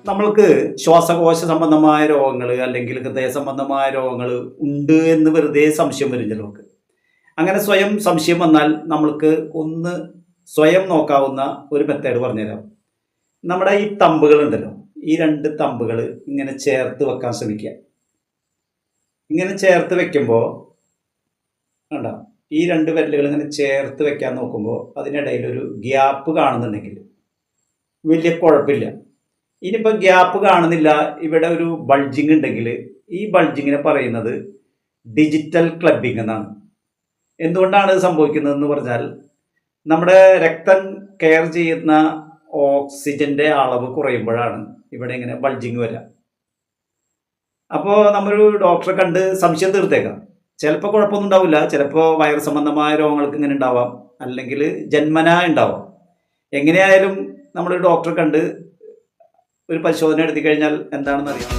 നമ്മൾക്ക് ശ്വാസകോശ സംബന്ധമായ രോഗങ്ങൾ അല്ലെങ്കിൽ ഹൃദയ സംബന്ധമായ രോഗങ്ങൾ ഉണ്ട് എന്ന് വെറുതെ സംശയം വരും ചിലർക്ക്. അങ്ങനെ സ്വയം സംശയം വന്നാൽ നമ്മൾക്ക് ഒന്ന് സ്വയം നോക്കാവുന്ന ഒരു മെത്തേഡ് പറഞ്ഞുതരാം. നമ്മുടെ ഈ തമ്പുകളുണ്ടല്ലോ, ഈ രണ്ട് തമ്പുകൾ ഇങ്ങനെ ചേർത്ത് വെക്കാൻ ശ്രമിക്കുക. ഇങ്ങനെ ചേർത്ത് വെക്കുമ്പോൾ കണ്ട, ഈ രണ്ട് വിരലുകൾ ഇങ്ങനെ ചേർത്ത് വെക്കാൻ നോക്കുമ്പോൾ അതിനിടയിൽ ഒരു ഗ്യാപ്പ് കാണുന്നുണ്ടെങ്കിൽ വലിയ കുഴപ്പമില്ല. ഇനിയിപ്പോൾ ഗ്യാപ്പ് കാണുന്നില്ല, ഇവിടെ ഒരു ബൾജിങ് ഉണ്ടെങ്കിൽ ഈ ബൾജിങ്ങിനെ പറയുന്നത് ഡിജിറ്റൽ ക്ലബിംഗ് എന്നാണ്. എന്തുകൊണ്ടാണ് ഇത് സംഭവിക്കുന്നതെന്ന് പറഞ്ഞാൽ, നമ്മുടെ രക്തം കെയർ ചെയ്യുന്ന ഓക്സിജന്റെ അളവ് കുറയുമ്പോഴാണ് ഇവിടെ ഇങ്ങനെ ബൾജിങ് വരിക. അപ്പോൾ നമ്മളൊരു ഡോക്ടറെ കണ്ട് സംശയം തീർത്തേക്കാം. ചിലപ്പോൾ കുഴപ്പമൊന്നും ഉണ്ടാവില്ല, ചിലപ്പോൾ വയറ് സംബന്ധമായ രോഗങ്ങൾക്ക് ഇങ്ങനെ ഉണ്ടാവാം, അല്ലെങ്കിൽ ജന്മനാ ഉണ്ടാവാം. എങ്ങനെയായാലും നമ്മൾ ഡോക്ടറെ കണ്ട് ഒരു പരിശോധന എടുത്തി കഴിഞ്ഞാൽ എന്താണെന്ന് അറിയാം.